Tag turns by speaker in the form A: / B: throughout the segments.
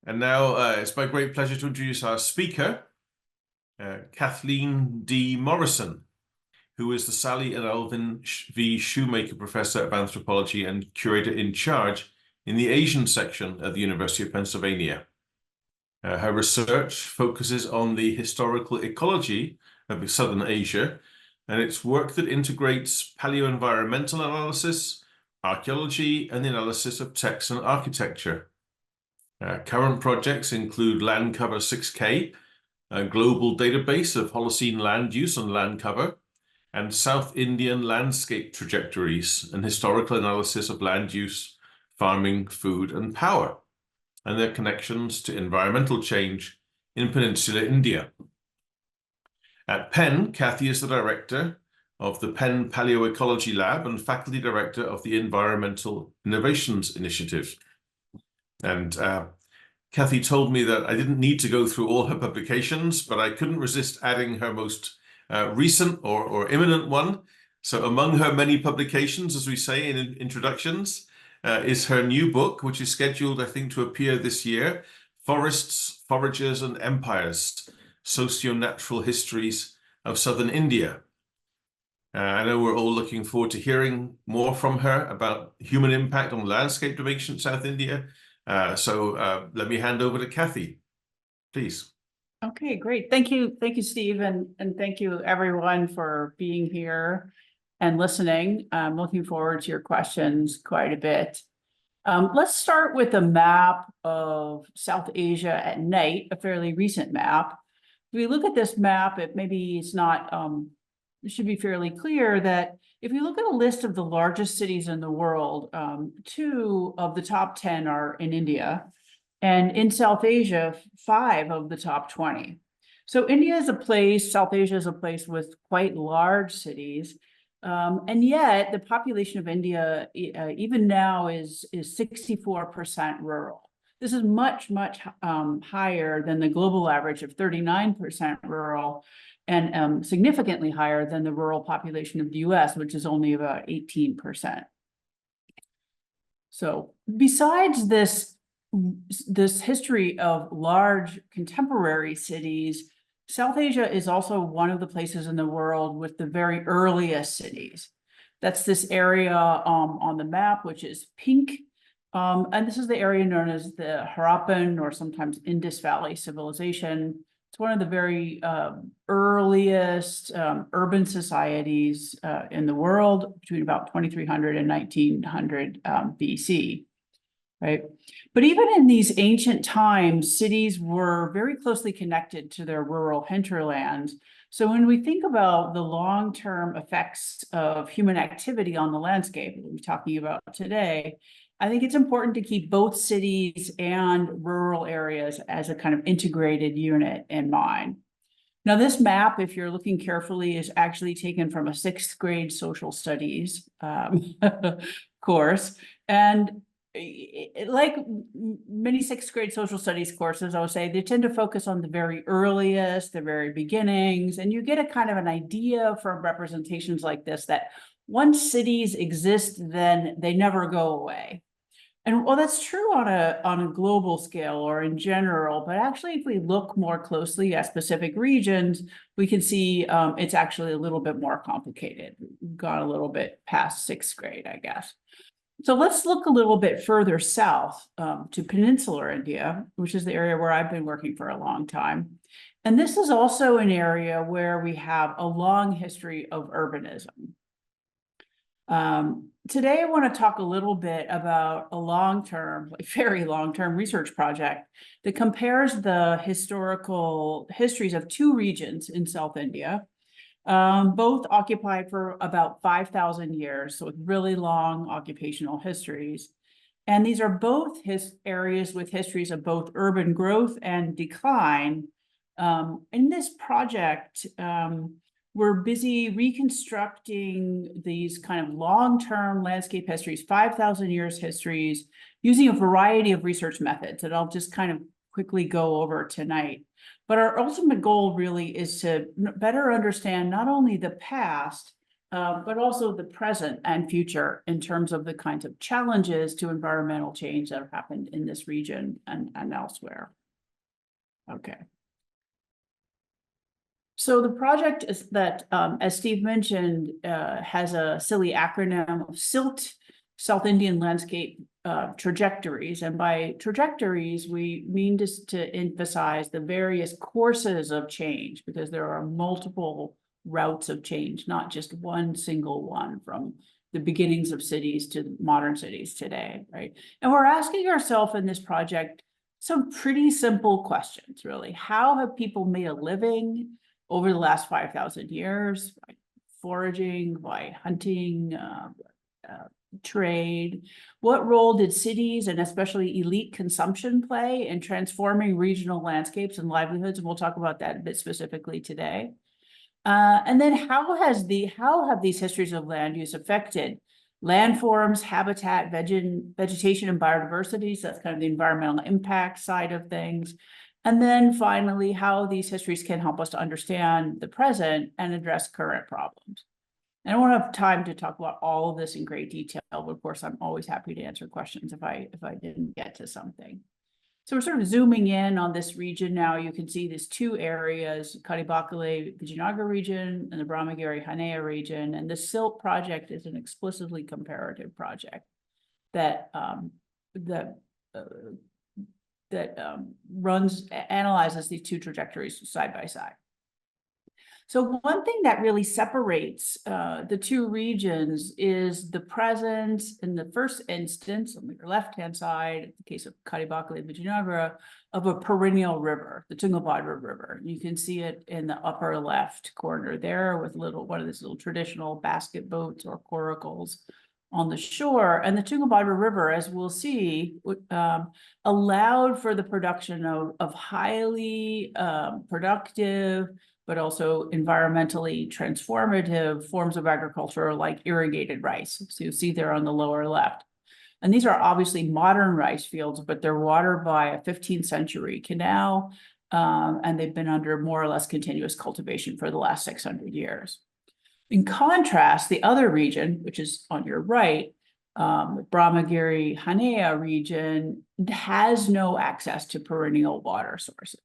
A: And now it's my great pleasure to introduce our speaker, Kathleen D. Morrison, who is the Sally and Alvin V. Shoemaker Professor of Anthropology and Curator in charge in the Asian section at the University of Pennsylvania. Her research focuses on the historical ecology of Southern Asia, and it's work that integrates paleoenvironmental analysis, archaeology, and the analysis of text and architecture. Current projects include Land Cover 6K, a global database of Holocene land use and land cover, and South Indian Landscape Trajectories, an historical analysis of land use, farming, food, and power, and their connections to environmental change in peninsular India. At Penn, Kathy is the director of the Penn Paleoecology Lab and faculty director of the Environmental Innovations Initiative. And Kathy told me that I didn't need to go through all her publications, but I couldn't resist adding her most recent or imminent one. So among her many publications, as we say in introductions, is her new book, which is scheduled, I think, to appear this year, Forests, Foragers, and Empires, Socio-Natural Histories of Southern India. I know we're all looking forward to hearing more from her about human impact on the landscape of ancient South India. So let me hand over to Kathy, please.
B: Okay, great. Thank you, Steve, and thank you everyone for being here and listening. I'm looking forward to your questions quite a bit. Let's start with a map of South Asia at night, a fairly recent map. If we look at this map, it should be fairly clear that if you look at a list of the largest cities in the world, 2 of the top 10 are in India, and in South Asia, 5 of the top 20. So India is a place, South Asia is a place with quite large cities, and yet the population of India, even now, is 64% rural. This is much higher than the global average of 39% rural, and significantly higher than the rural population of the US, which is only about 18%. So besides this history of large contemporary cities, South Asia is also one of the places in the world with the very earliest cities. That's this area on the map, which is pink. And this is the area known as the Harappan, or sometimes Indus Valley civilization. It's one of the very earliest urban societies in the world, between about 2300 and 1900 BC, right? But even in these ancient times, cities were very closely connected to their rural hinterlands. So when we think about the long-term effects of human activity on the landscape that we're talking about today, I think it's important to keep both cities and rural areas as a kind of integrated unit in mind. Now, this map, if you're looking carefully, is actually taken from a 6th grade social studies course. And like many 6th grade social studies courses, I would say, they tend to focus on the very earliest, the very beginnings, and you get a kind of an idea from representations like this that once cities exist, then they never go away. And well, that's true on a global scale or in general, but actually, if we look more closely at specific regions, we can see it's actually a little bit more complicated. We've gone a little bit past 6th grade, I guess. So let's look a little bit further south to peninsular India, which is the area where I've been working for a long time. And this is also an area where we have a long history of urbanism. Today, I want to talk a little bit about a long-term, very long-term research project that compares the historical histories of 2 regions in South India, both occupied for about 5,000 years, so with really long occupational histories. And these are both areas with histories of both urban growth and decline. In this project, we're busy reconstructing these kind of long-term landscape histories, 5,000 years histories, using a variety of research methods that I'll just kind of quickly go over tonight. But our ultimate goal really is to better understand not only the past, but also the present and future in terms of the kinds of challenges to environmental change that have happened in this region and elsewhere. Okay. So the project is that, as Steve mentioned, has a silly acronym of SILT, South Indian Landscape Trajectories. And by trajectories, we mean just to emphasize the various courses of change, because there are multiple routes of change, not just one single one from the beginnings of cities to modern cities today, right? And we're asking ourselves in this project some pretty simple questions, really. How have people made a living over the last 5,000 years, by foraging, by hunting, trade? What role did cities and especially elite consumption play in transforming regional landscapes and livelihoods? And we'll talk about that a bit specifically today. And then how have these histories of land use affected landforms, habitat, vegetation, and biodiversity? So that's kind of the environmental impact side of things. And then finally, how these histories can help us to understand the present and address current problems. And I don't have time to talk about all of this in great detail, but of course, I'm always happy to answer questions if I didn't get to something. So we're sort of zooming in on this region now. You can see these two areas, Karibakale Vijayanagar region and the Brahmagiri Hanea region. And the SILT project is an explicitly comparative project that analyzes these two trajectories side by side. So one thing that really separates the two regions is the presence, in the first instance, on your left-hand side, in the case of Karibakale Vijayanagar, of a perennial river, the Tungabhadra River. You can see it in the upper left corner there with one of these little traditional basket boats or coracles on the shore. And the Tungabhadra River, as we'll see, allowed for the production of highly productive, but also environmentally transformative forms of agriculture like irrigated rice. So you see there on the lower left. And these are obviously modern rice fields, but they're watered by a 15th century canal, and they've been under more or less continuous cultivation for the last 600 years. In contrast, the other region, which is on your right, Brahmagiri Hanea region, has no access to perennial water sources.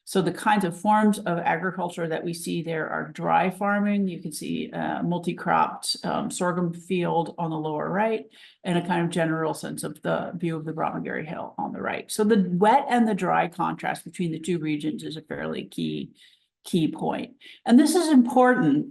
B: So the kinds of forms of agriculture that we see there are dry farming. You can see a multi-cropped sorghum field on the lower right, and a kind of general sense of the view of the Brahmagiri Hill on the right. So the wet and the dry contrast between the two regions is a fairly key point. And this is important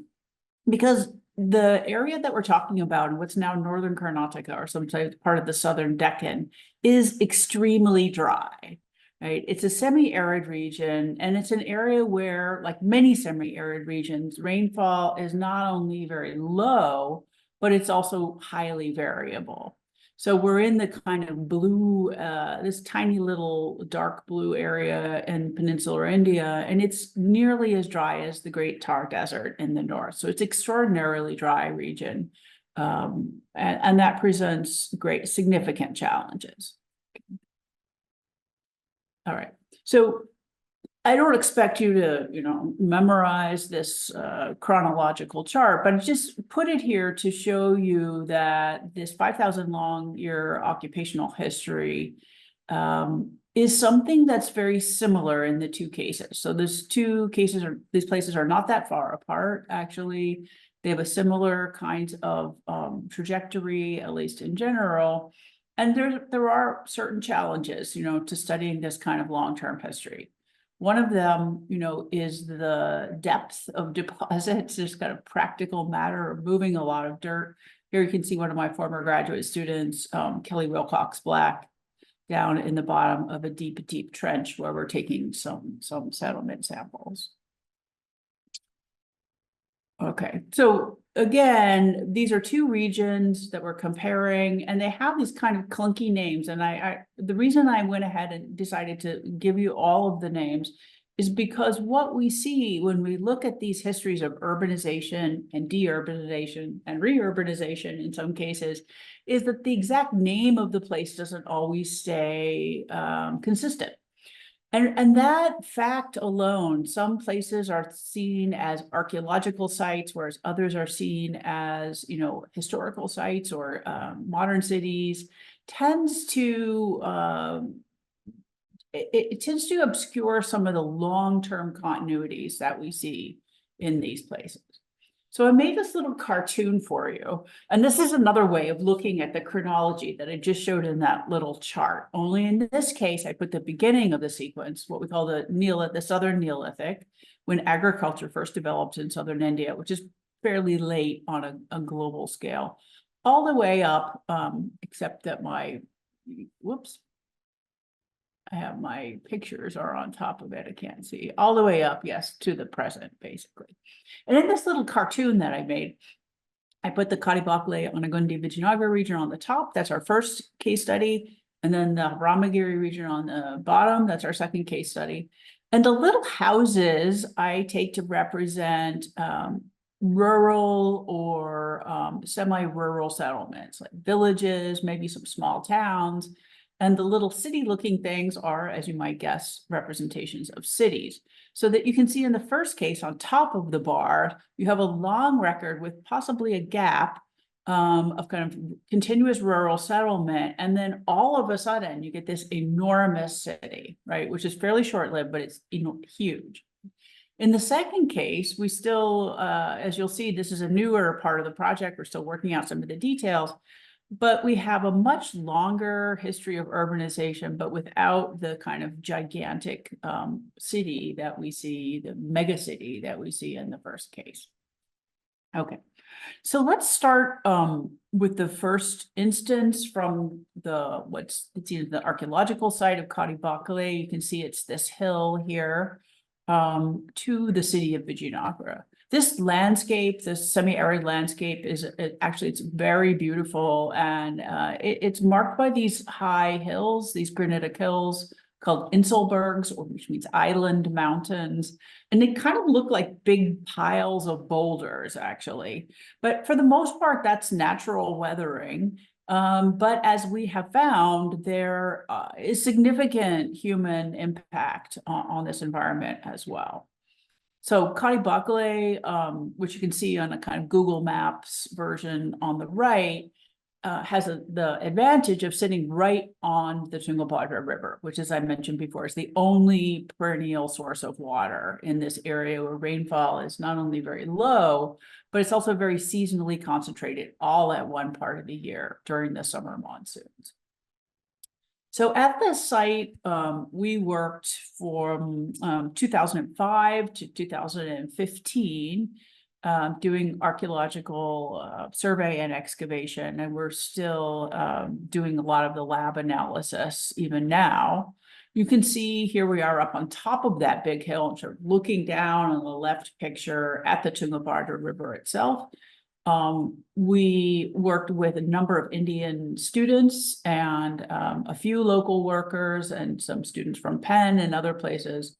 B: because the area that we're talking about, and what's now northern Karnataka, or sometimes part of the southern Deccan, is extremely dry. Right? It's a semi-arid region, and it's an area where, like many semi-arid regions, rainfall is not only very low, but it's also highly variable. So we're in the kind of blue, this tiny little dark blue area in peninsular India, and it's nearly as dry as the Great Thar Desert in the north. So it's extraordinarily dry region, and that presents significant challenges. All right, so I don't expect you to, memorize this chronological chart, but just put it here to show you that this 5,000 long year occupational history is something that's very similar in the two cases. So these places are not that far apart, actually. They have a similar kind of trajectory, at least in general. And there are certain challenges, to studying this kind of long-term history. One of them, is the depth of deposits, just kind of practical matter of moving a lot of dirt. Here you can see one of my former graduate students, Kelly Wilcox Black, down in the bottom of a deep trench where we're taking some settlement samples. Okay, so again, these are two regions that we're comparing, and they have these kind of clunky names. And the reason I went ahead and decided to give you all of the names is because what we see when we look at these histories of urbanization and deurbanization and reurbanization in some cases is that the exact name of the place doesn't always stay consistent. And that fact alone, some places are seen as archaeological sites, whereas others are seen as, historical sites or modern cities, tends to it tends to obscure some of the long-term continuities that we see in these places. So I made this little cartoon for you, and this is another way of looking at the chronology that I just showed in that little chart. Only in this case, I put the beginning of the sequence, what we call the Southern Neolithic, when agriculture first developed in southern India, which is fairly late on a global scale, all the way up, except that whoops, I have my pictures are on top of it. I can't see all the way up, yes, to the present, basically. And in this little cartoon that I made, I put the Karibakhle-Anagundi Vijayanagar region on the top. That's our first case study. And then the Ramagiri region on the bottom. That's our second case study. And the little houses I take to represent rural or semi-rural settlements, like villages, maybe some small towns. And the little city-looking things are, as you might guess, representations of cities. So that you can see in the first case on top of the bar, you have a long record with possibly a gap of kind of continuous rural settlement. And then all of a sudden you get this enormous city, right? Which is fairly short-lived, but it's huge. In the second case, we still, as you'll see, this is a newer part of the project. We're still working out some of the details. But we have a much longer history of urbanization, but without the kind of gigantic city that we see, the mega city that we see in the first case. Okay, so let's start with the first instance from it's either the archaeological site of Karibakhle. You can see it's this hill here to the city of Vijayanagara. This landscape, this semi-arid landscape, it's very beautiful, and it's marked by these high hills, these granitic hills called Inselbergs, which means island mountains, and they kind of look like big piles of boulders, actually. But for the most part, that's natural weathering. But as we have found, there is significant human impact on this environment as well. So Karibakhle, which you can see on a kind of Google Maps version on the right, has the advantage of sitting right on the Tungabhadra River, which, as I mentioned before, is the only perennial source of water in this area where rainfall is not only very low, but it's also very seasonally concentrated all at one part of the year during the summer monsoons. So at this site, we worked from 2005 to 2015, doing archaeological survey and excavation, and we're still doing a lot of the lab analysis even now. You can see here we are up on top of that big hill and sort of looking down on the left picture at the Tungabhadra River itself. We worked with a number of Indian students and a few local workers and some students from Penn and other places.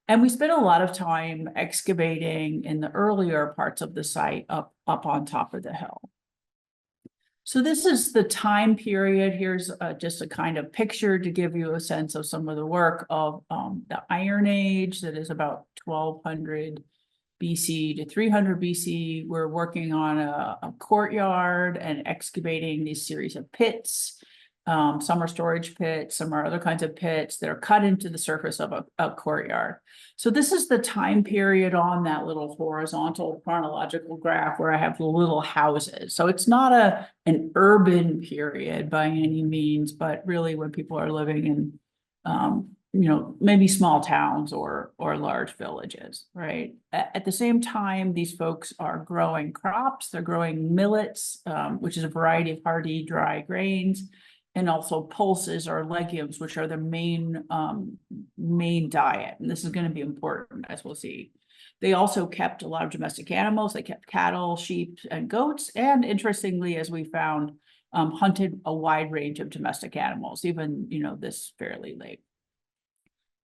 B: And we spent a lot of time excavating in the earlier parts of the site up on top of the hill. So this is the time period. Here's just a kind of picture to give you a sense of some of the work of the Iron Age that is about 1200 BC to 300 BC. We're working on a courtyard and excavating these series of pits. Some are storage pits, some are other kinds of pits that are cut into the surface of a courtyard. So this is the time period on that little horizontal chronological graph where I have the little houses. So it's not an urban period by any means, but really when people are living in maybe small towns or large villages, right? At the same time, these folks are growing crops. They're growing millets, which is a variety of hardy dry grains, and also pulses or legumes, which are their main diet. And this is going to be important, as we'll see. They also kept a lot of domestic animals. They kept cattle, sheep, and goats. And interestingly, as we found, hunted a wide range of domestic animals, even, this fairly late.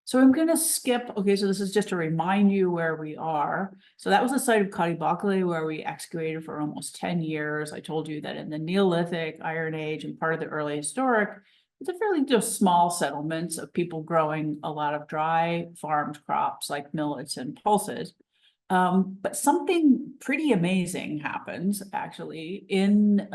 B: So I'm going to skip. Okay, so this is just to remind you where we are. So that was the site of Karibakhle where we excavated for almost 10 years. I told you that in the Neolithic, Iron Age, and part of the early historic, it's a fairly just small settlements of people growing a lot of dry farmed crops like millets and pulses. But something pretty amazing happens actually in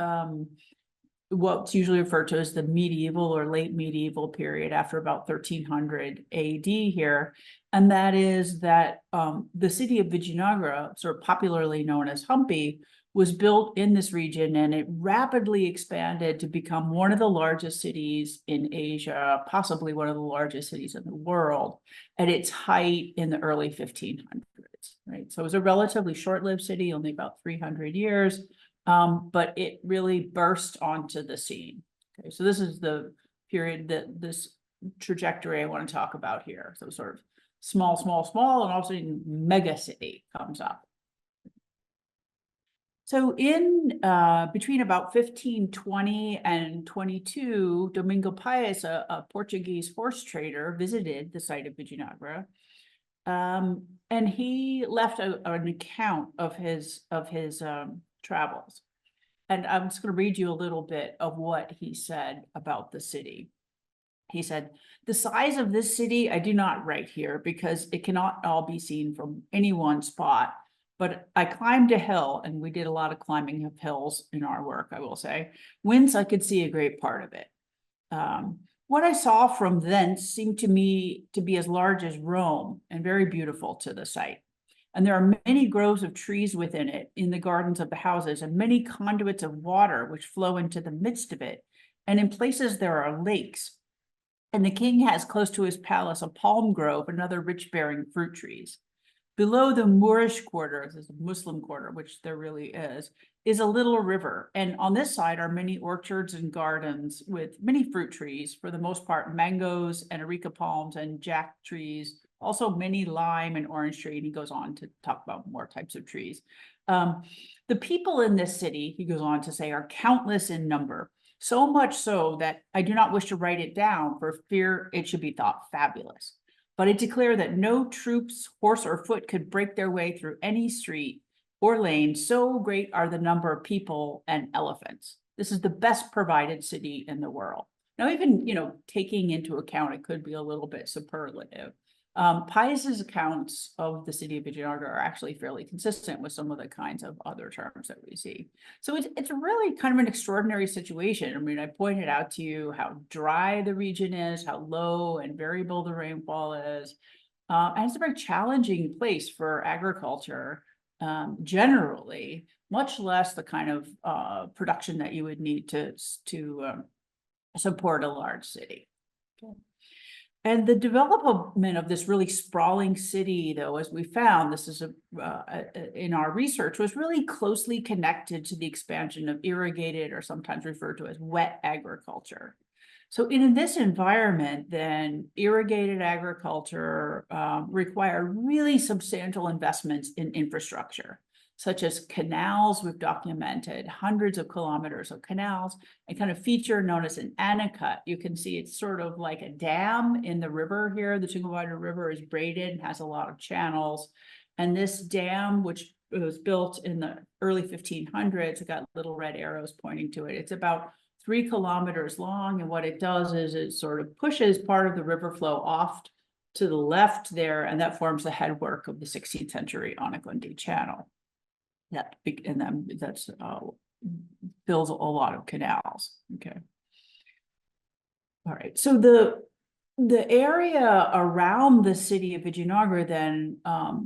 B: what's usually referred to as the medieval or late medieval period after about 1300 AD here. And that is that the city of Vijayanagara, sort of popularly known as Hampi, was built in this region, and it rapidly expanded to become one of the largest cities in Asia, possibly one of the largest cities in the world at its height in the early 1500s, right? So it was a relatively short-lived city, only about 300 years, but it really burst onto the scene. Okay, so this is the period that this trajectory I want to talk about here. So sort of small, small, small, and all of a sudden mega city comes up. So in between about 1520 and 22, Domingo Paes, a Portuguese horse trader, visited the site of Vijayanagara, and he left an account of his travels. And I'm just going to read you a little bit of what he said about the city. He said, "The size of this city I do not write here because it cannot all be seen from any one spot. But I climbed a hill," and we did a lot of climbing of hills in our work, I will say, "whence I could see a great part of it. What I saw from thence seemed to me to be as large as Rome and very beautiful to the sight. And there are many groves of trees within it, in the gardens of the houses, and many conduits of water which flow into the midst of it. And in places there are lakes. And the king has close to his palace a palm grove and other rich-bearing fruit trees. Below the Moorish quarter, this is a Muslim quarter, which there really is a little river. And on this side are many orchards and gardens with many fruit trees, for the most part mangoes and areca palms and jack trees, also many lime and orange tree." And he goes on to talk about more types of trees. "The people in this city," he goes on to say, "are countless in number, so much so that I do not wish to write it down for fear it should be thought fabulous. But I declare that no troops, horse or foot, could break their way through any street or lane, so great are the number of people and elephants. This is the best provided city in the world." Now, even, taking into account, it could be a little bit superlative. Pais's accounts of the city of Vijayanagara are actually fairly consistent with some of the kinds of other terms that we see. So it's really kind of an extraordinary situation. I mean, I pointed out to you how dry the region is, how low and variable the rainfall is. And it's a very challenging place for agriculture generally, much less the kind of production that you would need to support a large city. Okay. And the development of this really sprawling city, though, as we found, this is in our research, was really closely connected to the expansion of irrigated, or sometimes referred to as wet, agriculture. So in this environment, then, irrigated agriculture required really substantial investments in infrastructure, such as canals. We've documented hundreds of kilometers of canals, a kind of feature known as an anicut. You can see it's sort of like a dam in the river here. The Tungabhadra River is braided and has a lot of channels. And this dam, which was built in the early 1500s, it got little red arrows pointing to it. It's about 3 kilometers long. And what it does is it sort of pushes part of the river flow off to the left there, and that forms the headwork of the 16th century Anakundi Channel. That fills a lot of canals. Okay. All right. So the area around the city of Vijayanagara then,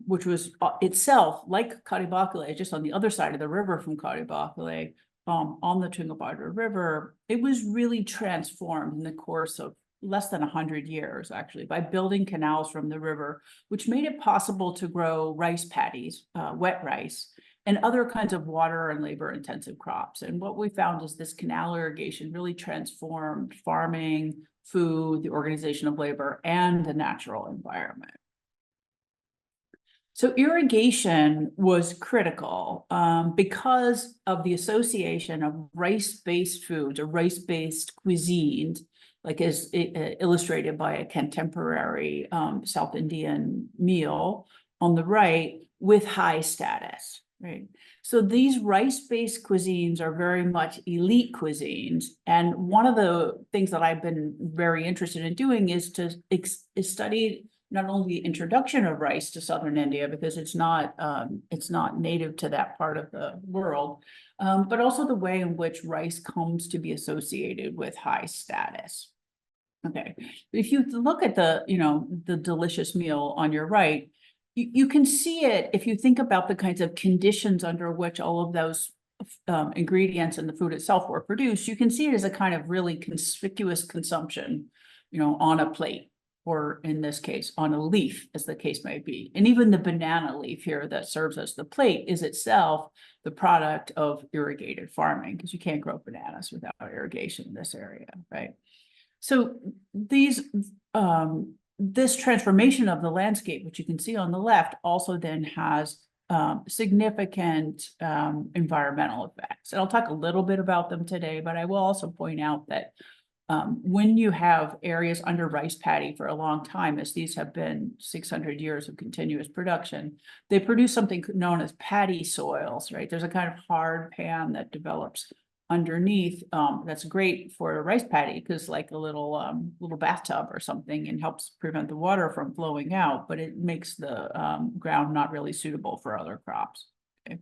B: which was itself like Karibakale, just on the other side of the river from Karibakale, on the Tungabhadra River, it was really transformed in the course of less than 100 years, actually, by building canals from the river, which made it possible to grow rice paddies, wet rice, and other kinds of water and labor intensive crops. And what we found is this canal irrigation really transformed farming, food, the organization of labor, and the natural environment. So irrigation was critical because of the association of rice-based foods or rice-based cuisines, like as illustrated by a contemporary South Indian meal on the right, with high status. right? So these rice-based cuisines are very much elite cuisines. And one of the things that I've been very interested in doing is to study not only the introduction of rice to Southern India, because it's not native to that part of the world, but also the way in which rice comes to be associated with high status. Okay, if you look at the delicious meal on your right, you can see it if you think about the kinds of conditions under which all of those ingredients and the food itself were produced. You can see it as a kind of really conspicuous consumption, on a plate, or in this case, on a leaf, as the case may be. And even the banana leaf here that serves as the plate is itself the product of irrigated farming, because you can't grow bananas without irrigation in this area, right? So this transformation of the landscape, which you can see on the left, also then has significant environmental effects. And I'll talk a little bit about them today, but I will also point out that when you have areas under rice paddy for a long time, as these have been 600 years of continuous production, they produce something known as paddy soils, right? There's a kind of hard pan that develops underneath, that's great for a rice paddy, because like a little bathtub or something, and helps prevent the water from flowing out, but it makes the ground not really suitable for other crops. Okay.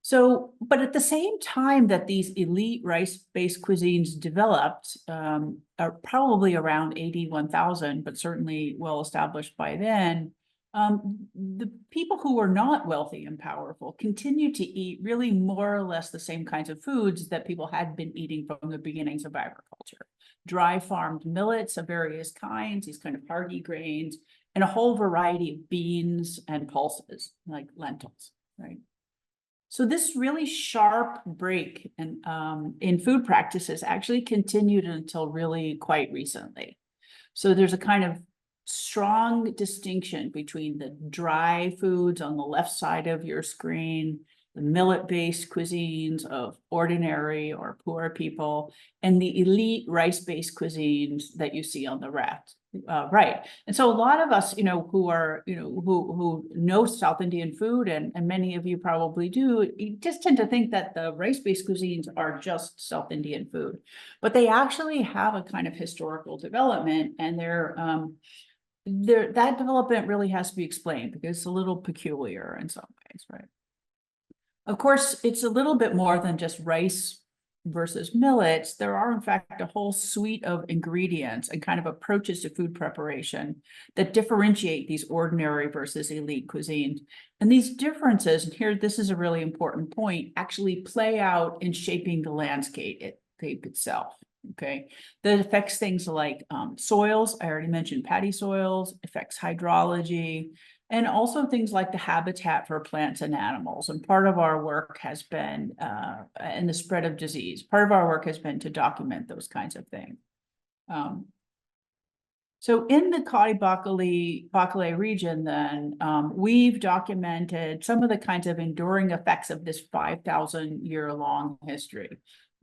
B: So, but at the same time that these elite rice-based cuisines developed, are probably around 81,000, but certainly well established by then, the people who were not wealthy and powerful continued to eat really more or less the same kinds of foods that people had been eating from the beginnings of agriculture. Dry farmed millets of various kinds, these kind of hardy grains, and a whole variety of beans and pulses, like lentils, right? So this really sharp break in food practices actually continued until really quite recently. So there's a kind of strong distinction between the dry foods on the left side of your screen, the millet-based cuisines of ordinary or poor people, and the elite rice-based cuisines that you see on the right. Right. And so a lot of us, who are, who know South Indian food, and many of you probably do, you just tend to think that the rice-based cuisines are just South Indian food, but they actually have a kind of historical development, and that development really has to be explained because it's a little peculiar in some ways, right? Of course, it's a little bit more than just rice versus millets. There are, in fact, a whole suite of ingredients and kind of approaches to food preparation that differentiate these ordinary versus elite cuisines. And these differences, and here, this is a really important point, actually play out in shaping the landscape itself. Okay, that affects things like soils. I already mentioned paddy soils, affects hydrology, and also things like the habitat for plants and animals. And part of our work has been, and the spread of disease, part of our work has been to document those kinds of things. So in the Kadi-Bakale region, then, we've documented some of the kinds of enduring effects of this 5,000-year-long history.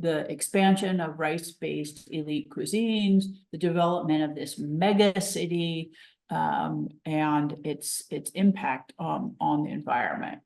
B: The expansion of rice-based elite cuisines, the development of this mega city, and its impact on the environment.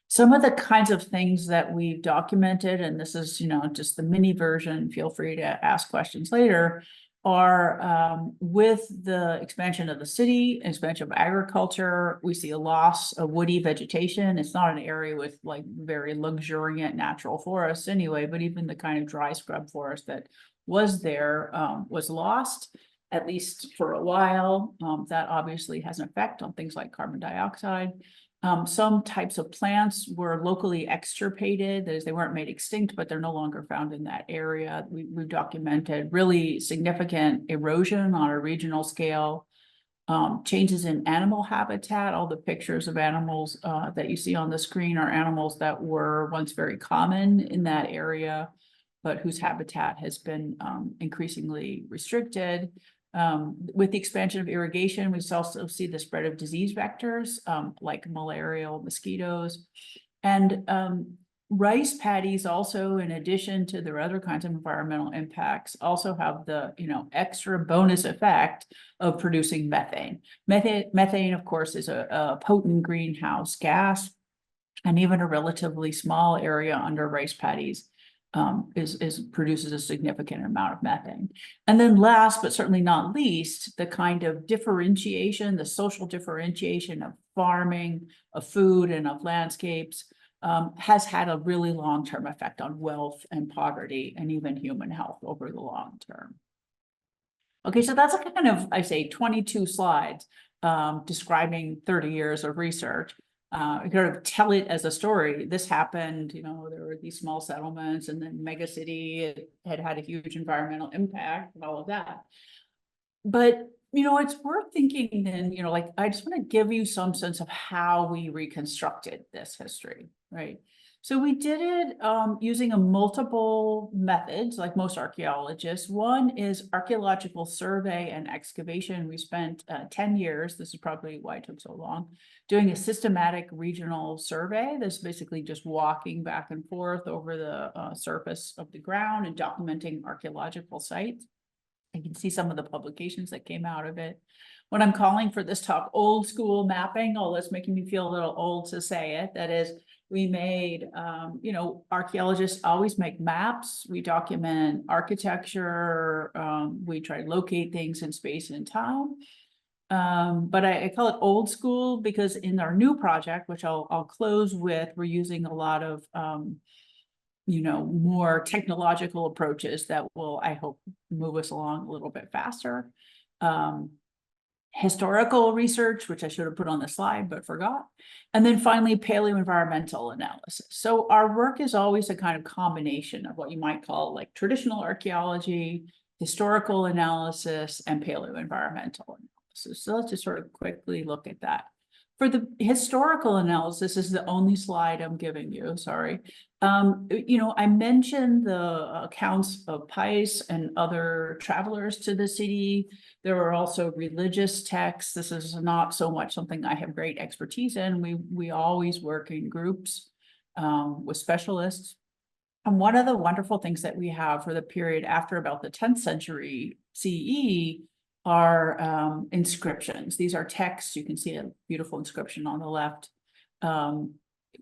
B: Some of the kinds of things that we've documented, and this is, just the mini version, feel free to ask questions later, are with the expansion of the city, expansion of agriculture, we see a loss of woody vegetation. It's not an area with like very luxuriant natural forests anyway, but even the kind of dry scrub forest that was there was lost, at least for a while. That obviously has an effect on things like carbon dioxide. Some types of plants were locally extirpated, that is, they weren't made extinct, but they're no longer found in that area. We've documented really significant erosion on a regional scale, changes in animal habitat. All the pictures of animals that you see on the screen are animals that were once very common in that area, but whose habitat has been increasingly restricted. With the expansion of irrigation, we also see the spread of disease vectors like malarial mosquitoes. And rice paddies also, in addition to their other kinds of environmental impacts, also have the, extra bonus effect of producing methane. Methane, of course, is a potent greenhouse gas, and even a relatively small area under rice paddies produces a significant amount of methane. And then last, but certainly not least, the kind of differentiation, the social differentiation of farming, of food, and of landscapes has had a really long-term effect on wealth and poverty and even human health over the long term. Okay, so that's a kind of, I say, 22 slides describing 30 years of research. Kind of tell it as a story. This happened, there were these small settlements, and then mega city, it had a huge environmental impact and all of that. But, it's worth thinking then, I just want to give you some sense of how we reconstructed this history, right? So we did it using a multiple methods, like most archaeologists. One is archaeological survey and excavation. We spent 10 years, this is probably why it took so long, doing a systematic regional survey. That's basically just walking back and forth over the surface of the ground and documenting archaeological sites. You can see some of the publications that came out of it. When I'm calling for this talk old school mapping, that's making me feel a little old to say it. That is, we made, archaeologists always make maps. We document architecture. We try to locate things in space and time. But I call it old school because in our new project, which I'll close with, we're using a lot of more technological approaches that will, I hope, move us along a little bit faster. Historical research, which I should have put on the slide, but forgot. And then finally, paleoenvironmental analysis. So our work is always a kind of combination of what you might call like traditional archaeology, historical analysis, and paleoenvironmental analysis. So let's just sort of quickly look at that. For the historical analysis, this is the only slide I'm giving you, sorry. I mentioned the accounts of Pice and other travelers to the city. There are also religious texts. This is not so much something I have great expertise in. We always work in groups with specialists. And one of the wonderful things that we have for the period after about the 10th century CE are inscriptions. These are texts. You can see a beautiful inscription on the left,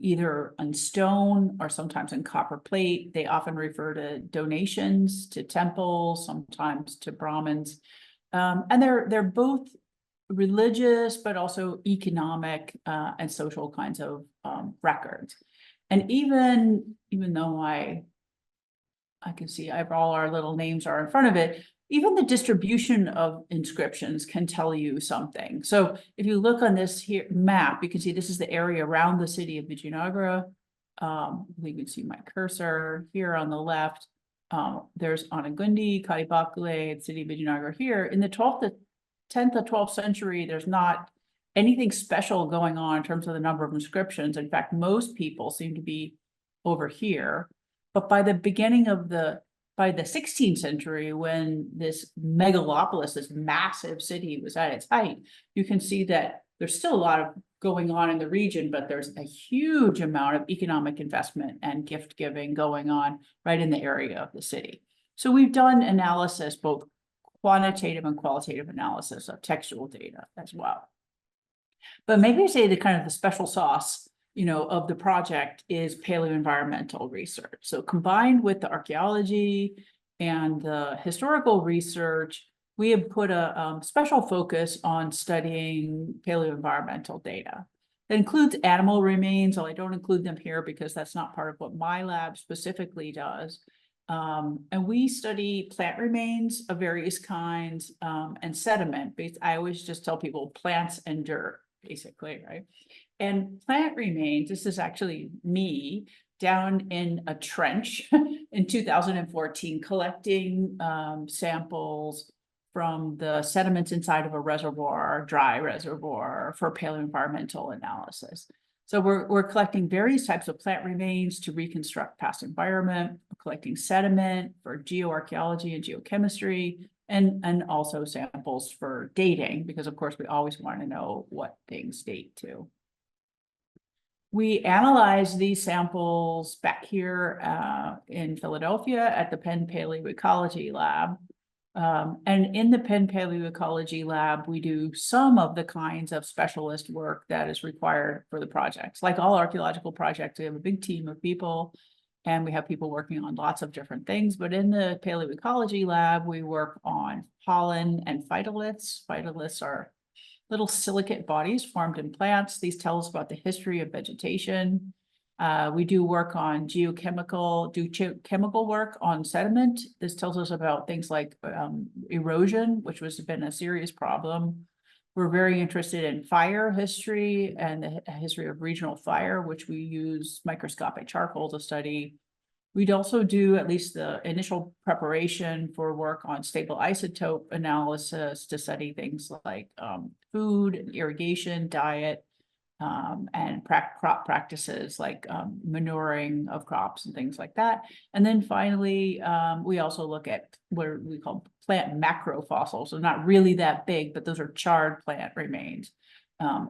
B: either on stone or sometimes in copper plate. They often refer to donations to temples, sometimes to Brahmins. And they're both religious, but also economic and social kinds of records. And even though I can see all our little names are in front of it, even the distribution of inscriptions can tell you something. So if you look on this here map, you can see this is the area around the city of Vijayanagara. You can see my cursor here on the left. There's Anagundi, Kadipakule, the city of Vijayanagara here. In the 10th to 12th century, there's not anything special going on in terms of the number of inscriptions. In fact, most people seem to be over here. But by the 16th century, when this megalopolis, this massive city was at its height, you can see that there's still a lot of going on in the region, but there's a huge amount of economic investment and gift giving going on right in the area of the city. So we've done analysis, both quantitative and qualitative analysis of textual data as well. But maybe I say the kind of the special sauce of the project is paleoenvironmental research. So combined with the archaeology and the historical research, we have put a special focus on studying paleoenvironmental data. That includes animal remains, although I don't include them here because that's not part of what my lab specifically does. And we study plant remains of various kinds and sediment. I always just tell people plants and dirt, basically, right? And plant remains, this is actually me down in a trench in 2014, collecting samples from the sediments inside of a reservoir, dry reservoir, for paleoenvironmental analysis. So we're collecting various types of plant remains to reconstruct past environment, we're collecting sediment for geoarchaeology and geochemistry, and also samples for dating, because of course we always want to know what things date to. We analyzed these samples back here in Philadelphia at the Penn Paleoecology Lab. And in the Penn Paleoecology Lab, we do some of the kinds of specialist work that is required for the projects. Like all archaeological projects, we have a big team of people, and we have people working on lots of different things. But in the Paleoecology Lab, we work on pollen and phytoliths. Phytoliths are little silicate bodies formed in plants. These tell us about the history of vegetation. We do work on chemical work on sediment. This tells us about things like erosion, which has been a serious problem. We're very interested in fire history and the history of regional fire, which we use microscopic charcoal to study. We'd also do at least the initial preparation for work on stable isotope analysis to study things like food, irrigation, diet, and crop practices like manuring of crops and things like that. And then finally, we also look at what we call plant macrofossils. So not really that big, but those are charred plant remains,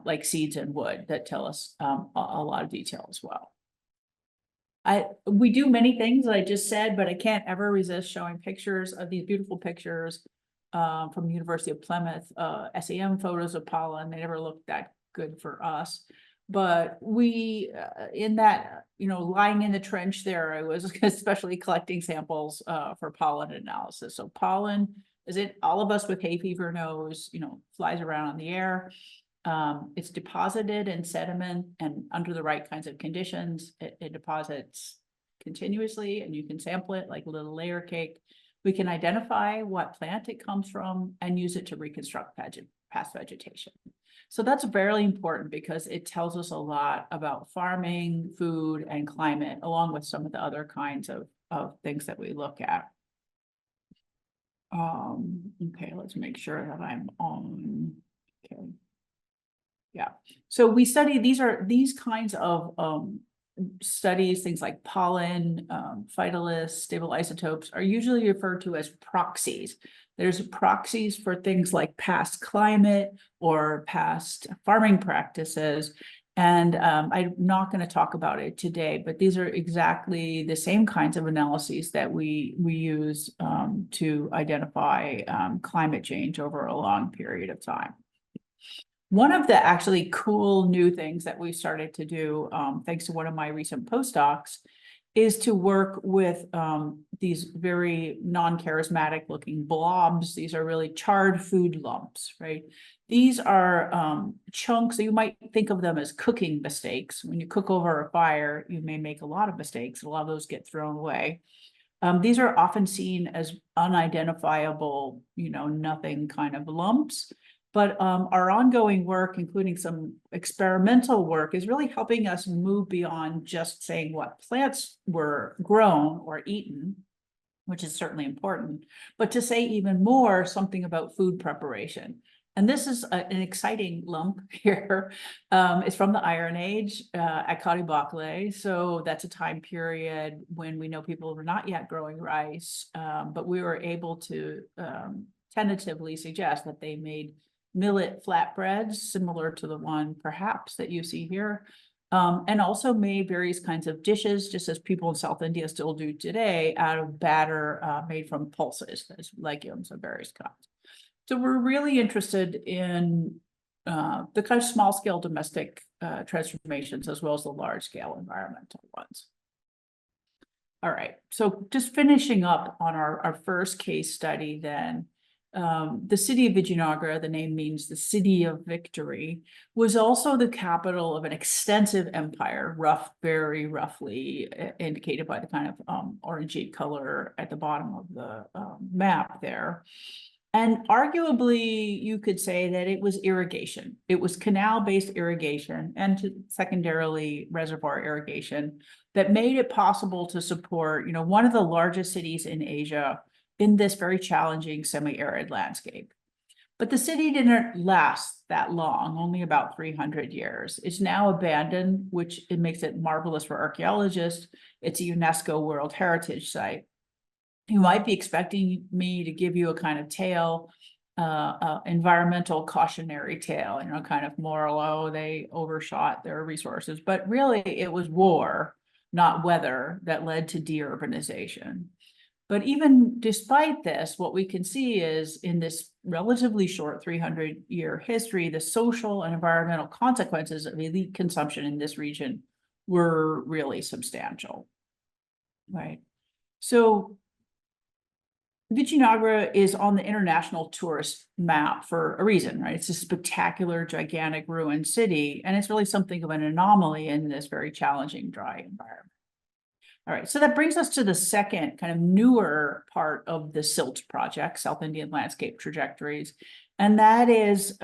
B: like seeds and wood, that tell us a lot of detail as well. We do many things that I just said, but I can't ever resist showing pictures of these beautiful pictures from the University of Plymouth, SEM photos of pollen. They never looked that good for us. But we, in that, lying in the trench there, I was especially collecting samples for pollen analysis. So pollen, all of us with hay fever knows, flies around in the air. It's deposited in sediment, and under the right kinds of conditions, it deposits continuously, and you can sample it like a little layer cake. We can identify what plant it comes from and use it to reconstruct past vegetation. So that's very important because it tells us a lot about farming, food, and climate, along with some of the other kinds of things that we look at. Okay, let's make sure that I'm on. Okay. Yeah, so we study these kinds of studies, things like pollen, phytoliths, stable isotopes are usually referred to as proxies. There's proxies for things like past climate or past farming practices. And I'm not going to talk about it today, but these are exactly the same kinds of analyses that we use to identify climate change over a long period of time. One of the actually cool new things that we started to do, thanks to one of my recent postdocs, is to work with these very non-charismatic looking blobs. These are really charred food lumps, right? These are chunks, you might think of them as cooking mistakes. When you cook over a fire, you may make a lot of mistakes. A lot of those get thrown away. These are often seen as unidentifiable, nothing kind of lumps. But our ongoing work, including some experimental work, is really helping us move beyond just saying what plants were grown or eaten, which is certainly important, but to say even more something about food preparation. And this is an exciting lump here. It's from the Iron Age at Caribacale. So that's a time period when we know people were not yet growing rice, but we were able to tentatively suggest that they made millet flatbreads, similar to the one perhaps that you see here, and also made various kinds of dishes, just as people in South India still do today, out of batter made from pulses, as legumes of various kinds. So we're really interested in the kind of small-scale domestic transformations as well as the large-scale environmental ones. All right, so just finishing up on our first case study then. The city of Vijayanagara, the name means the city of victory, was also the capital of an extensive empire, very roughly indicated by the kind of orangey color at the bottom of the map there. And arguably, you could say that it was irrigation. It was canal-based irrigation and secondarily reservoir irrigation that made it possible to support, one of the largest cities in Asia in this very challenging semi-arid landscape. But the city didn't last that long, only about 300 years. It's now abandoned, which it makes it marvelous for archaeologists. It's a UNESCO World Heritage Site. You might be expecting me to give you a kind of tale environmental cautionary tale, kind of moral, oh, they overshot their resources, but really it was war, not weather, that led to deurbanization. But even despite this, what we can see is in this relatively short 300-year history, the social and environmental consequences of elite consumption in this region were really substantial, right? So Vijayanagara is on the international tourist map for a reason, right? It's a spectacular, gigantic ruined city, and it's really something of an anomaly in this very challenging, dry environment. All right, so that brings us to the second kind of newer part of the SILT project, South Indian Landscape Trajectories, and that is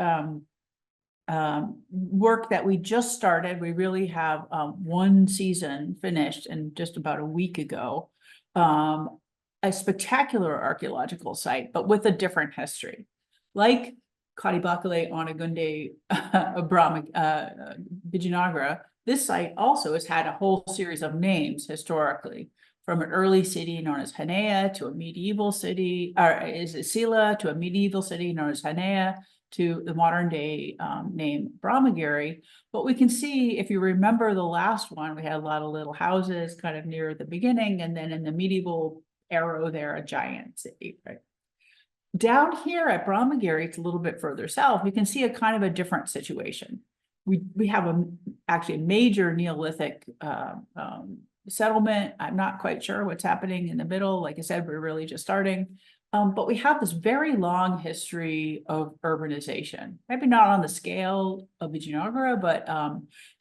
B: work that we just started. We really have one season finished and just about a week ago. A spectacular archaeological site, but with a different history. Like Kadibakale Onagunde Vijayanagara, this site also has had a whole series of names historically, from an early city known as Hanea to a medieval city, or is it Sila, to a medieval city known as Hanea, to the modern day name Brahmagiri. But we can see, if you remember the last one, we had a lot of little houses kind of near the beginning, and then in the medieval arrow there, a giant city, right? Down here at Brahmagiri, it's a little bit further south, you can see a kind of a different situation. We have actually a major Neolithic settlement. I'm not quite sure what's happening in the middle. Like I said, we're really just starting. But we have this very long history of urbanization, maybe not on the scale of Vijayanagara, but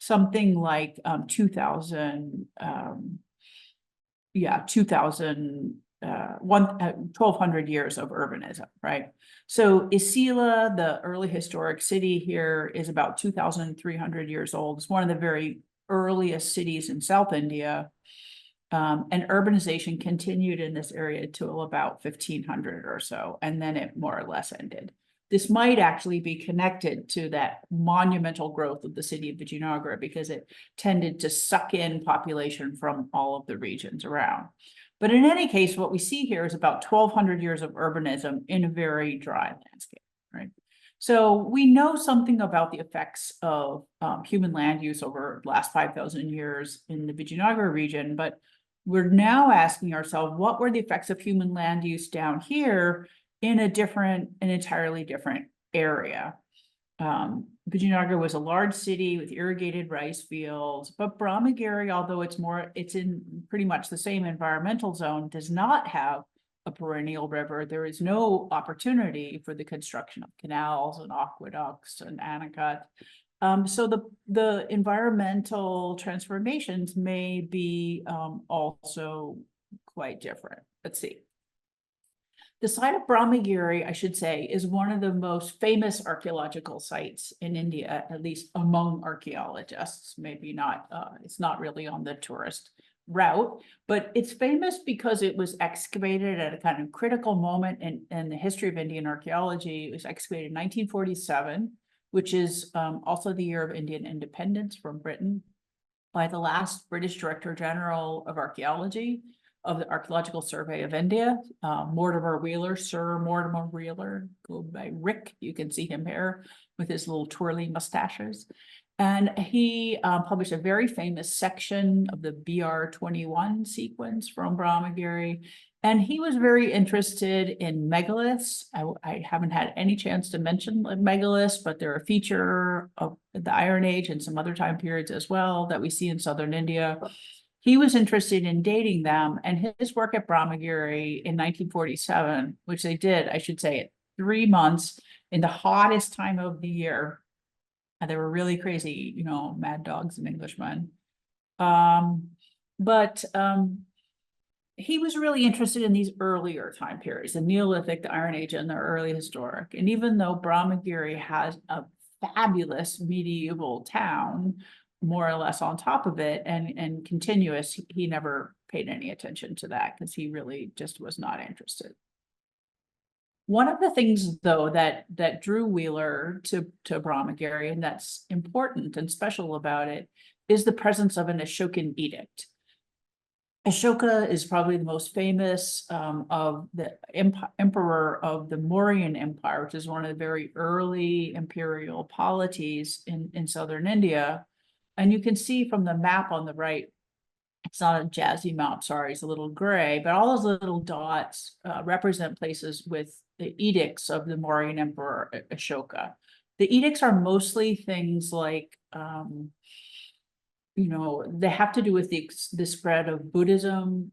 B: something like 1200 years of urbanism, right? So Isila, the early historic city here, is about 2,300 years old. It's one of the very earliest cities in South India. And urbanization continued in this area till about 1500 or so, and then it more or less ended. This might actually be connected to that monumental growth of the city of Vijayanagara, because it tended to suck in population from all of the regions around. But in any case, what we see here is about 1,200 years of urbanism in a very dry landscape, right? So we know something about the effects of human land use over the last 5,000 years in the Vijayanagara region, but we're now asking ourselves, what were the effects of human land use down here in an entirely different area? Vijayanagara was a large city with irrigated rice fields, but Brahmagiri, although it's in pretty much the same environmental zone, does not have a perennial river. There is no opportunity for the construction of canals and aqueducts and anacut. So the environmental transformations may be also quite different. Let's see. The site of Brahmagiri, I should say, is one of the most famous archaeological sites in India, at least among archaeologists. Maybe not, it's not really on the tourist route, but it's famous because it was excavated at a kind of critical moment in the history of Indian archaeology. It was excavated in 1947, which is also the year of Indian independence from Britain, by the last British Director General of Archaeology of the Archaeological Survey of India, Mortimer Wheeler, Sir Mortimer Wheeler, go by Rick. You can see him here with his little twirly mustaches. And he published a very famous section of the BR21 sequence from Brahmagiri. And he was very interested in megaliths. I haven't had any chance to mention megaliths, but they're a feature of the Iron Age and some other time periods as well that we see in southern India. He was interested in dating them, and his work at Brahmagiri in 1947, which they did, I should say, 3 months in the hottest time of the year. And they were really crazy, mad dogs and Englishmen. He was really interested in these earlier time periods, the Neolithic, the Iron Age, and the early historic. And even though Brahmagiri has a fabulous medieval town, more or less on top of it and continuous, he never paid any attention to that because he really just was not interested. One of the things, though, that drew Wheeler to Brahmagiri, and that's important and special about it, is the presence of an Ashokan edict. Ashoka is probably the most famous of the emperor of the Mauryan Empire, which is one of the very early imperial polities in southern India. And you can see from the map on the right, it's not a jazzy map, sorry, it's a little gray, but all those little dots represent places with the edicts of the Mauryan Emperor Ashoka. The edicts are mostly things like they have to do with the spread of Buddhism.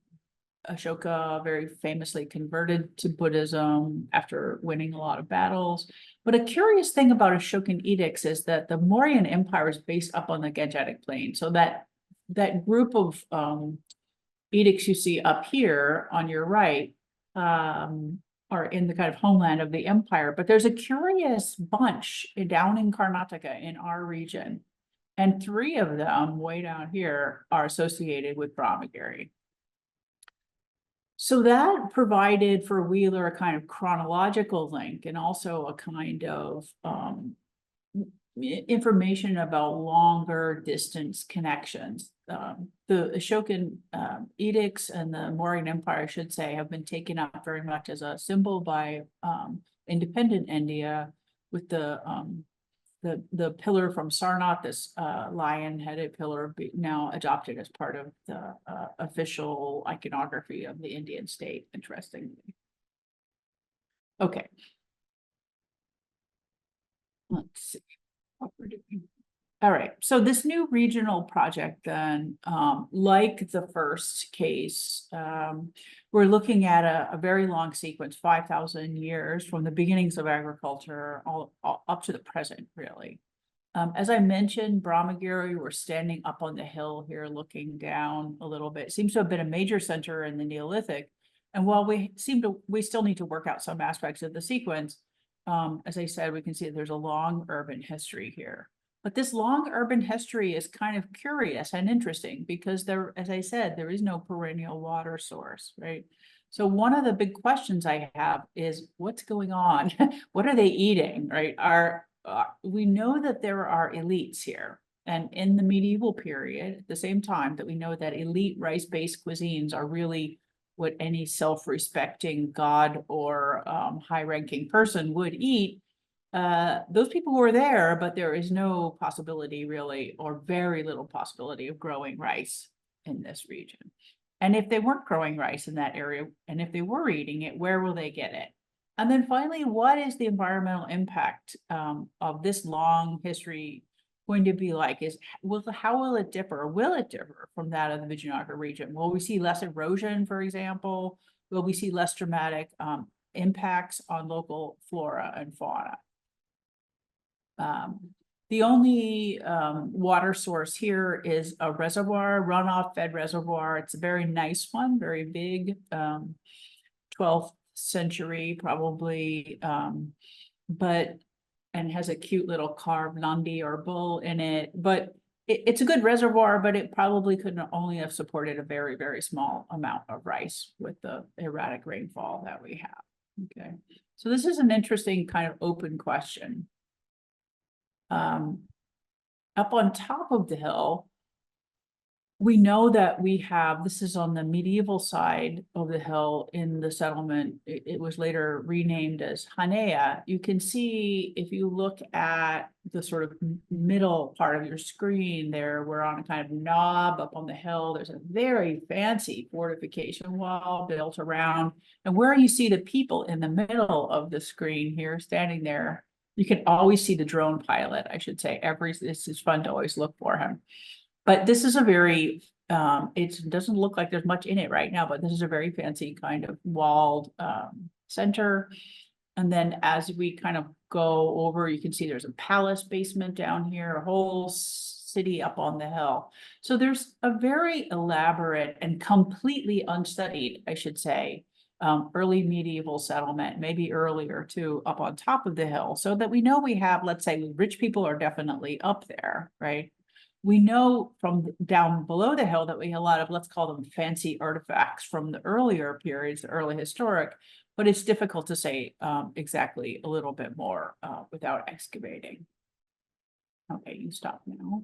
B: Ashoka very famously converted to Buddhism after winning a lot of battles. But a curious thing about Ashokan edicts is that the Mauryan Empire is based up on the Gangetic Plain. So that group of edicts you see up here on your right are in the kind of homeland of the empire. But there's a curious bunch down in Karnataka in our region. And 3 of them way down here are associated with Brahmagiri. So that provided for Wheeler a kind of chronological link and also a kind of information about longer distance connections. The Ashokan edicts and the Mauryan Empire, I should say, have been taken up very much as a symbol by independent India, with the pillar from Sarnath, this lion-headed pillar, now adopted as part of the official iconography of the Indian state, interestingly. Okay. Let's see what we're doing. All right, so this new regional project then, like the first case, we're looking at a very long sequence, 5,000 years from the beginnings of agriculture all up to the present, really. As I mentioned, Brahmagiri, we're standing up on the hill here looking down a little bit. It seems to have been a major center in the Neolithic. And while we still need to work out some aspects of the sequence, as I said, we can see that there's a long urban history here. But this long urban history is kind of curious and interesting because as I said, there is no perennial water source, right? So one of the big questions I have is what's going on? What are they eating, right? We know that there are elites here. And in the medieval period, at the same time that we know that elite rice-based cuisines are really what any self-respecting god or high-ranking person would eat, those people were there, but there is no possibility really, or very little possibility of growing rice in this region. And if they weren't growing rice in that area, and if they were eating it, where will they get it? And then finally, what is the environmental impact of this long history going to be like? How will it differ? Will it differ from that of the Vijayanagar region? Will we see less erosion, for example? Will we see less dramatic impacts on local flora and fauna? The only water source here is a reservoir, runoff fed reservoir. It's a very nice one, very big, 12th century probably, and has a cute little carved Nandi or bull in it. But it's a good reservoir, but it probably could only have supported a very, very small amount of rice with the erratic rainfall that we have. Okay, so this is an interesting kind of open question. Up on top of the hill, we know that we have, this is on the medieval side of the hill in the settlement. It was later renamed as Hanea. You can see if you look at the sort of middle part of your screen there, we're on a kind of knob up on the hill. There's a very fancy fortification wall built around. And where you see the people in the middle of the screen here standing there, you can always see the drone pilot, I should say. This is fun to always look for him. But this is a very, it doesn't look like there's much in it right now, but this is a very fancy kind of walled center. And then as we kind of go over, you can see there's a palace basement down here, a whole city up on the hill. So there's a very elaborate and completely unstudied, I should say, early medieval settlement, maybe earlier too, up on top of the hill, so that we know we have, let's say, rich people are definitely up there, right? We know from down below the hill that we have a lot of, let's call them fancy artifacts from the earlier periods, the early historic, but it's difficult to say exactly a little bit more without excavating. Okay, you stop now.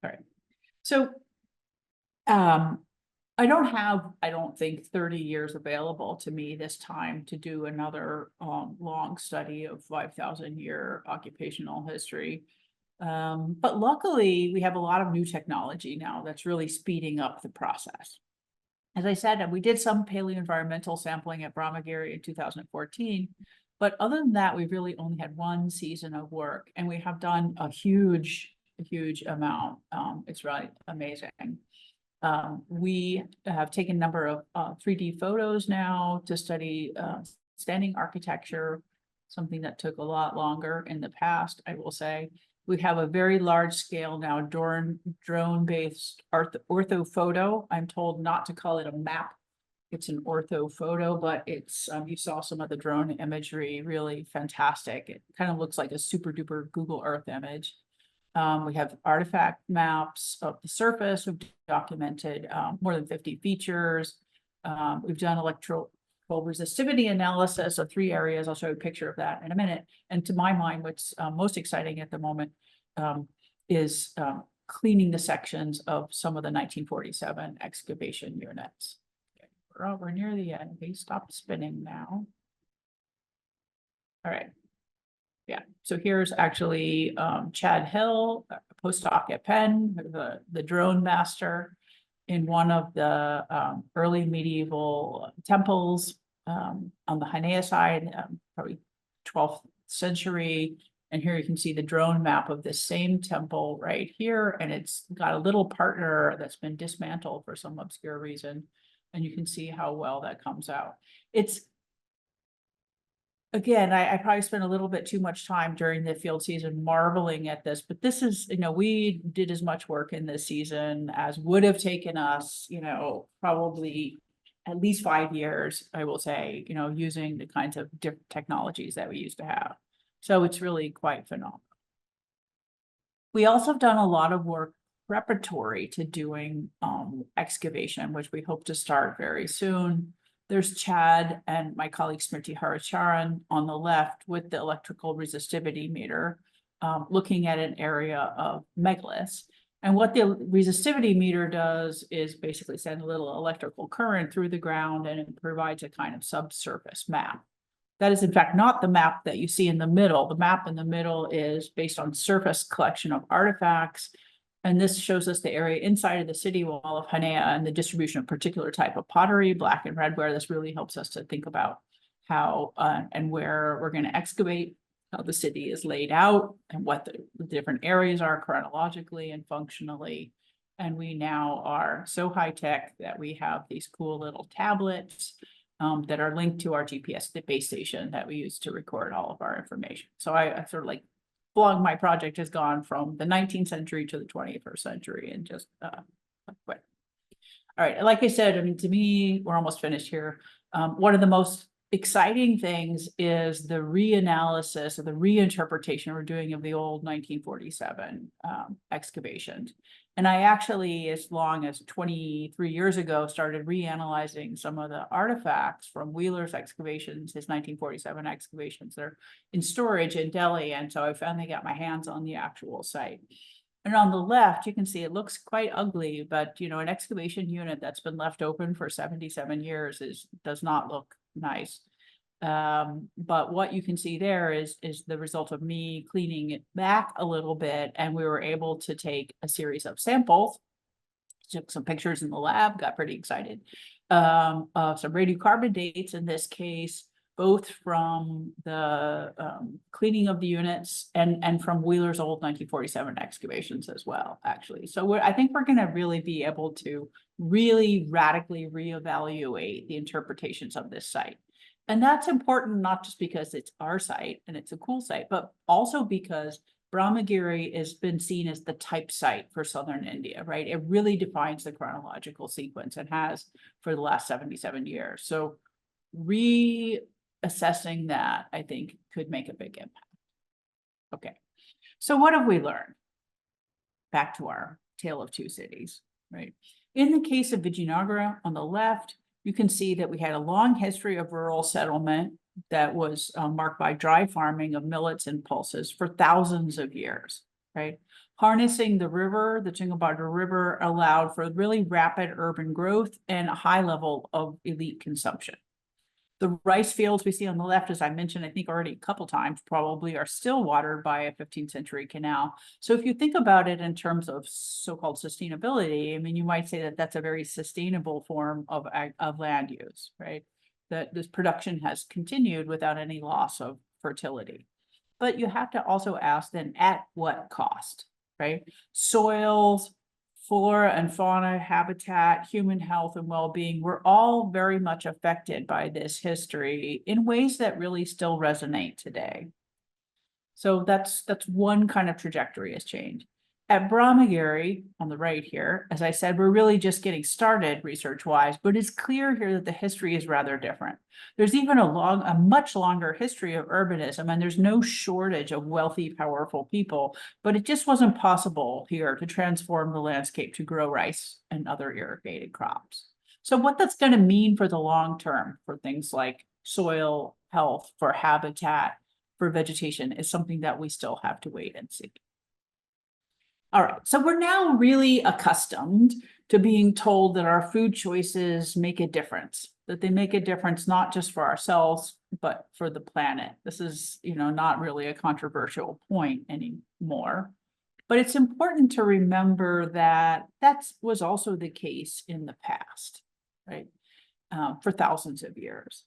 B: All right, so I don't think 30 years available to me this time to do another long study of 5,000-year occupational history. But luckily, we have a lot of new technology now that's really speeding up the process. As I said, we did some paleoenvironmental sampling at Brahmagiri in 2014, but other than that, we really only had one season of work, and we have done a huge amount. It's really amazing. We have taken a number of 3D photos now to study standing architecture, something that took a lot longer in the past, I will say. We have a very large scale now drone-based orthophoto. I'm told not to call it a map. It's an orthophoto, but it's, you saw some of the drone imagery, really fantastic. It kind of looks like a super duper Google Earth image. We have artifact maps of the surface. We've documented more than 50 features. We've done electrical resistivity analysis of 3 areas. I'll show you a picture of that in a minute. And to my mind, what's most exciting at the moment is cleaning the sections of some of the 1947 excavation units. Okay, we're near the end. We stopped spinning now. All right. Yeah, so here's actually Chad Hill, a postdoc at Penn, the drone master in one of the early medieval temples on the Hanea side, probably 12th century. And here you can see the drone map of this same temple right here. And it's got a little partner that's been dismantled for some obscure reason. And you can see how well that comes out. It's, again, I probably spent a little bit too much time during the field season marveling at this, but this is, we did as much work in this season as would have taken us, probably at least 5 years, I will say, using the kinds of different technologies that we used to have. So it's really quite phenomenal. We also have done a lot of work preparatory to doing excavation, which we hope to start very soon. There's Chad and my colleague Smriti Haricharan on the left with the electrical resistivity meter, looking at an area of megaliths. And what the resistivity meter does is basically send a little electrical current through the ground, and it provides a kind of subsurface map. That is, in fact, not the map that you see in the middle. The map in the middle is based on surface collection of artifacts. And this shows us the area inside of the city wall of Hanea and the distribution of particular type of pottery, black and red ware. This really helps us to think about how and where we're going to excavate, how the city is laid out, and what the different areas are chronologically and functionally. And we now are so high tech that we have these cool little tablets that are linked to our GPS base station that we use to record all of our information. So I sort of like my project has gone from the 19th century to the 21st century and just quick. All right, like I said, I mean, to me, we're almost finished here. One of the most exciting things is the reanalysis or the reinterpretation we're doing of the old 1947 excavations. And I actually, as long as 23 years ago, started reanalyzing some of the artifacts from Wheeler's excavations, his 1947 excavations. They're in storage in Delhi. And so I finally got my hands on the actual site. And on the left, you can see it looks quite ugly, but an excavation unit that's been left open for 77 years does not look nice. But what you can see there is the result of me cleaning it back a little bit, and we were able to take a series of samples, took some pictures in the lab, got pretty excited, of some radiocarbon dates in this case, both from the cleaning of the units and from Wheeler's old 1947 excavations as well, actually. So I think we're going to really be able to really radically reevaluate the interpretations of this site. And that's important, not just because it's our site and it's a cool site, but also because Brahmagiri has been seen as the type site for southern India, right? It really defines the chronological sequence and has for the last 77 years. So reassessing that, I think, could make a big impact. Okay, so what have we learned? Back to our tale of two cities, right? In the case of Vijayanagara on the left, you can see that we had a long history of rural settlement that was marked by dry farming of millets and pulses for thousands of years. right? Harnessing the river, the Chingombaga River, allowed for really rapid urban growth and a high level of elite consumption. The rice fields we see on the left, as I mentioned, I think already a couple times, probably are still watered by a 15th century canal. So if you think about it in terms of so-called sustainability, I mean, you might say that that's a very sustainable form of land use, right? That this production has continued without any loss of fertility. But you have to also ask then, at what cost, right? Soils, flora and fauna, habitat, human health and well-being were all very much affected by this history in ways that really still resonate today. So that's one kind of trajectory has changed. At Brahmagiri, on the right here, as I said, we're really just getting started research-wise, but it's clear here that the history is rather different. There's even a much longer history of urbanism, and there's no shortage of wealthy, powerful people, but it just wasn't possible here to transform the landscape to grow rice and other irrigated crops. So what that's going to mean for the long term for things like soil health, for habitat, for vegetation is something that we still have to wait and see. All right, so we're now really accustomed to being told that our food choices make a difference, that they make a difference not just for ourselves, but for the planet. This is, not really a controversial point anymore. But it's important to remember that that was also the case in the past, right? For thousands of years.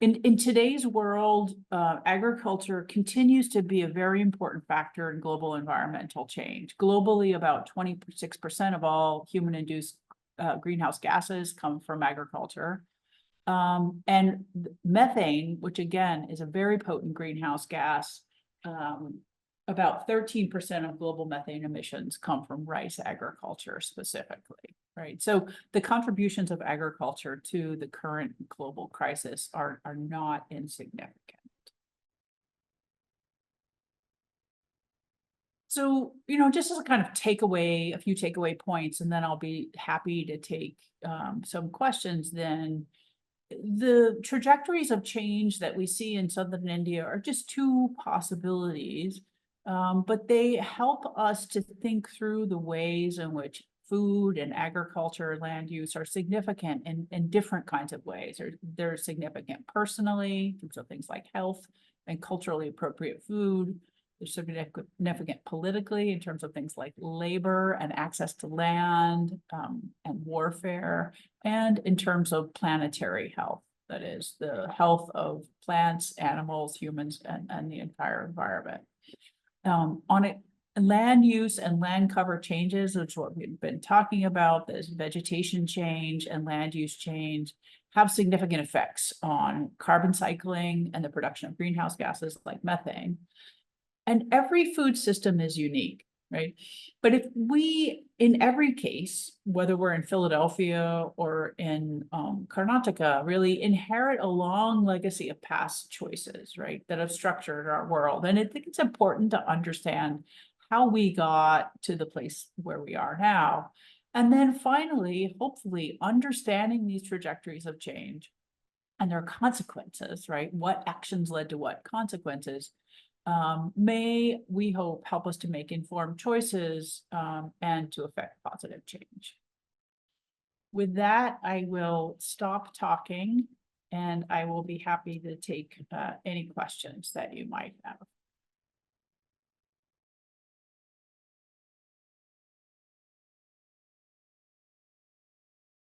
B: In today's world, agriculture continues to be a very important factor in global environmental change. Globally, about 26% of all human-induced greenhouse gases come from agriculture. And methane, which again is a very potent greenhouse gas, about 13% of global methane emissions come from rice agriculture specifically, right? So the contributions of agriculture to the current global crisis are not insignificant. So, just as a kind of takeaway, a few takeaway points, and then I'll be happy to take some questions then. The trajectories of change that we see in southern India are just two possibilities. But they help us to think through the ways in which food and agriculture, land use are significant in different kinds of ways. They're significant personally, so things like health and culturally appropriate food. They're significant politically in terms of things like labor and access to land and warfare, and in terms of planetary health. That is the health of plants, animals, humans, and the entire environment. On it, land use and land cover changes, which is what we've been talking about, this vegetation change and land use change, have significant effects on carbon cycling and the production of greenhouse gases like methane. And every food system is unique, right? But if we, in every case, whether we're in Philadelphia or in Karnataka, really inherit a long legacy of past choices, right, that have structured our world. And I think it's important to understand how we got to the place where we are now. And then finally, hopefully, understanding these trajectories of change and their consequences, right? What actions led to what consequences may, we hope, help us to make informed choices and to affect positive change. With that, I will stop talking and I will be happy to take any questions that you might have.